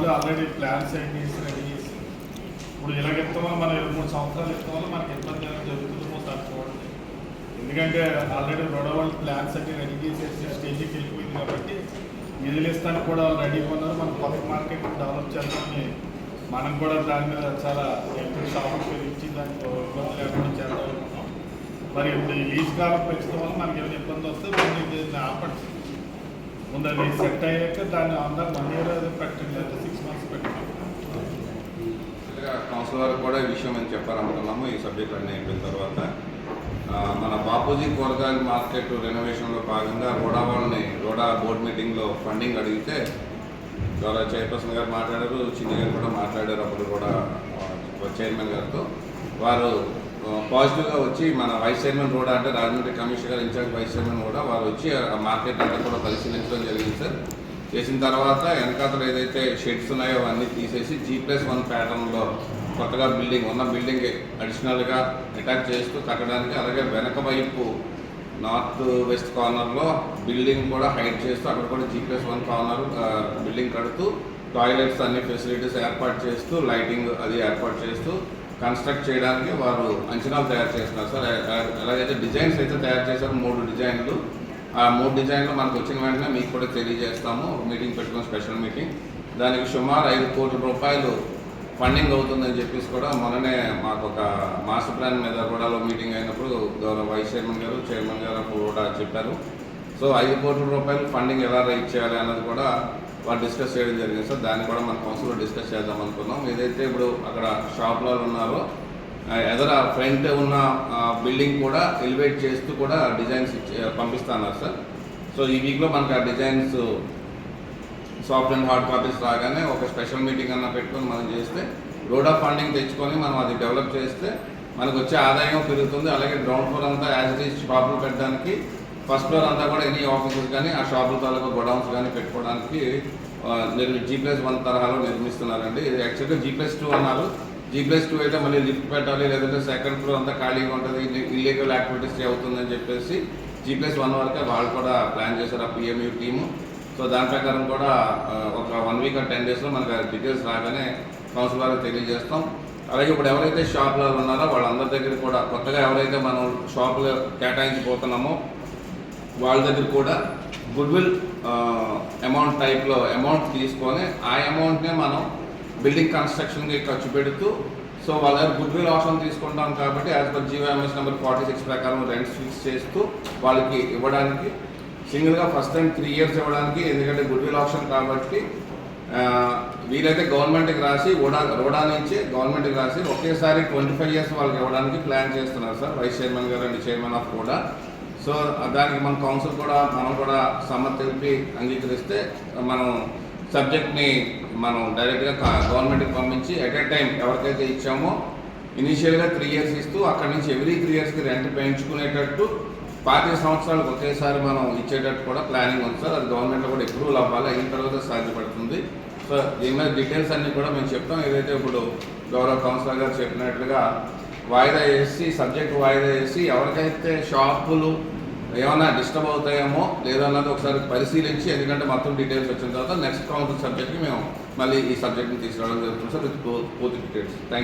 వాళ్ళు already plans ready చేసి ఇప్పుడు ఇలాగ ఇస్తామో మనం 2-3 సంవత్సరాలు ఇస్తామో మనకి ఇబ్బంది జరుగుతుందో తట్టుకోవడం. ఎందుకంటే ఆల్రెడీ రోడ్ ప్లాన్స్ అన్ని రెడీ చేసేసి స్టేజ్కి వెళ్ళిపోయింది కాబట్టి నిధులు ఇస్తానికి కూడా రెడీగా ఉన్నారు. మనం కొత్త మార్కెట్ డెవలప్ చేద్దామని మనం కూడా దాని మీద చాలా ఎక్కువ షాపులు పెరిగించి దానికి ఇబ్బంది లేకుండా చేద్దాం అనుకున్నాం. మరి ఇప్పుడు లీజ్ కాలం పెంచడం వల్ల మనకి ఏమైనా ఇబ్బంది వస్తే దాన్ని ఆపండి. ముందు అది సెట్ అయ్యాక దాన్ని అందరూ 1 year పెట్టండి, లేదా 6 months పెట్టండి. కౌన్సిల్ వారికి కూడా ఈ విషయం అని చెప్పాలనుకున్నాము. ఈ సబ్జెక్ట్ అన్నీ అయిపోయిన తర్వాత మన బాపూజీ కూరగాయల మార్కెట్ రెనోవేషన్లో భాగంగా రోడా బోర్డు మీటింగ్లో ఫండింగ్ అడిగితే గౌరవ చైర్పర్సన్ గారు మాట్లాడారు, చిన్ని గారు కూడా మాట్లాడారు. అప్పుడు కూడా చైర్మన్ గారితో వారు పాజిటివ్గా వచ్చి మన వైస్ చైర్మన్ కూడా అంటే రాజమండ్రి కమిషనర్ గారు ఇన్ఛార్జ్ వైస్ చైర్మన్ కూడా వారు వచ్చి ఆ మార్కెట్ అంతా కూడా పరిశీలించడం జరిగింది సార్. చేసిన తర్వాత వెనకాతలు ఏదైతే షెడ్స్ ఉన్నాయో అవన్నీ తీసేసి G+1 ప్యాటర్న్లో కొత్తగా ఉన్న బిల్డింగ్ అడిషనల్గా అటాచ్ చేస్తూ కట్టడానికి, అలాగే వెనక వైపు నార్త్ వెస్ట్ కార్నర్లో బిల్డింగ్ కూడా హైట్ చేస్తూ అక్కడ కూడా G+1 కార్నర్ బిల్డింగ్ కడుతూ టాయిలెట్స్ అన్ని ఫెసిలిటీస్ ఏర్పాటు చేస్తూ లైటింగ్ అది ఏర్పాటు చేస్తూ కన్స్ట్రక్ట్ చేయడానికి వారు అంచనాలు తయారు చేస్తున్నారు సార్. ఎలాగైతే డిజైన్స్ అయితే తయారు చేశారు 3 డిజైన్లు. ఆ 3 డిజైన్లు మనకు వచ్చిన వెంటనే మీకు కూడా తెలియజేస్తాము. మీటింగ్ పెట్టుకుని స్పెషల్ మీటింగ్ దానికి సుమారు 5 కోట్ల రూపాయలు ఫండింగ్ అవుతుందని చెప్పేసి కూడా మొన్ననే మాకు ఒక మాస్టర్ ప్లాన్ మీద కూడా మీటింగ్ అయినప్పుడు గౌరవ వైస్ చైర్మన్ గారు చైర్మన్ గారు కూడా చెప్పారు. సో 5 కోట్ల రూపాయలు ఫండింగ్ ఎలా రైజ్ చేయాలి అన్నది కూడా వారు డిస్కస్ చేయడం జరిగింది సార్. దాన్ని కూడా మన కౌన్సిల్లో డిస్కస్ చేద్దాం అనుకున్నాం. ఏదైతే ఇప్పుడు అక్కడ షాప్లో ఉన్నారో ఎదర ఫ్రంట్ ఉన్న బిల్డింగ్ కూడా ఎలివేట్ చేస్తూ కూడా డిజైన్స్ పంపిస్తున్నారు సార్. సో ఈ వీక్లో మనకు ఆ designs soft and hard copies రాగానే ఒక స్పెషల్ మీటింగ్ అన్న పెట్టుకొని మనం చేస్తే రోడ్ ఆఫ్ ఫండింగ్ తెచ్చుకొని మనం అది డెవలప్ చేస్తే మనకు వచ్చే ఆదాయం పెరుగుతుంది. అలాగే గ్రౌండ్ ఫ్లోర్ అంతా యాజ్ ఇట్ ఈజ్ షాపులు పెట్టడానికి, ఫస్ట్ ఫ్లోర్ అంతా కూడా ఎనీ ఆఫీసెస్ కానీ ఆ షాపుల తాలూకా గొడౌన్స్ కానీ పెట్టుకోవడానికి G+1 తరహాలో నిర్మిస్తున్నారండి. ఇది యాక్చువల్గా G+2 అన్నారు. G+2 అయితే మళ్ళీ లిఫ్ట్ పెట్టాలి, లేదంటే సెకండ్ ఫ్లోర్ అంతా ఖాళీగా ఉంటుంది, ఇల్లీగల్ యాక్టివిటీస్ అవుతుందని చెప్పేసి G+1 వరకే వాళ్ళు కూడా ప్లాన్ చేశారు ఆ PMU టీము. సో దాని ప్రకారం కూడా ఒక 1 week or 10 daysలో మనకు డీటెయిల్స్ రాగానే కౌన్సిల్ వారికి తెలియజేస్తాం. అలాగే ఇప్పుడు ఎవరైతే షాపులో ఉన్నారో వాళ్ళందరి దగ్గర కూడా కొత్తగా ఎవరైతే మనం షాపులు కేటాయించిపోతున్నామో వాళ్ళ దగ్గర కూడా గుడ్విల్ అమౌంట్ టైప్లో అమౌంట్ తీసుకొని ఆ అమౌంట్నే మనం బిల్డింగ్ కన్స్ట్రక్షన్కి ఖర్చు పెడుతూ, సో వాళ్ళ దగ్గర గుడ్విల్ ఆప్షన్ తీసుకుంటాం కాబట్టి యాజ్ పర్ GOMS నెంబర్ 46 ప్రకారం రెంట్స్ ఫిక్స్ చేస్తూ వాళ్ళకి ఇవ్వడానికి సింగిల్గా ఫస్ట్ టైం 3 years ఇవ్వడానికి, ఎందుకంటే గుడ్విల్ ఆప్షన్ కాబట్టి వీలైతే గవర్నమెంట్కి రాసి రోడా నుంచి గవర్నమెంట్కి రాసి ఒకేసారి 25 years వాళ్ళకి ఇవ్వడానికి ప్లాన్ చేస్తున్నారు సార్ వైస్ చైర్మన్ గారు అండ్ చైర్మన్ ఆఫ్ రోడా. సో దానికి మన కౌన్సిల్ కూడా మనం కూడా సమ్మతి తెలిపి అంగీకరిస్తే మనం సబ్జెక్ట్ని మనం డైరెక్ట్గా గవర్నమెంట్కి పంపించి ఎట్ ఏ టైం ఎవరికైతే ఇచ్చామో ఇనీషియల్గా 3 years ఇస్తూ అక్కడి నుంచి ఎవ్రీ 3 yearsకి రెంట్ పెంచుకునేటట్టు 25 సంవత్సరాలకు ఒకేసారి మనం ఇచ్చేటట్టు కూడా ప్లానింగ్ ఉంది సార్. అది గవర్నమెంట్లో కూడా అప్రూవల్ అవ్వాలి, అయిన తర్వాత సాధ్యపడుతుంది. సో దీని మీద డీటెయిల్స్ అన్నీ కూడా మేము చెప్తాం. ఏదైతే ఇప్పుడు గౌరవ కౌన్సిలర్ గారు చెప్పినట్లుగా వాయిదా వేసి సబ్జెక్ట్ వాయిదా వేసి ఎవరికైతే షాపులు ఏమైనా డిస్టర్బ్ అవుతాయేమో లేదన్నది ఒకసారి పరిశీలించి, ఎందుకంటే మొత్తం డీటెయిల్స్ వచ్చిన తర్వాత నెక్స్ట్ కౌన్సిల్ సబ్జెక్ట్కి మేము మళ్ళీ ఈ సబ్జెక్ట్ని తీసుకురావడం జరుగుతుంది సార్ విత్ పూర్తి డీటెయిల్స్. Thank you.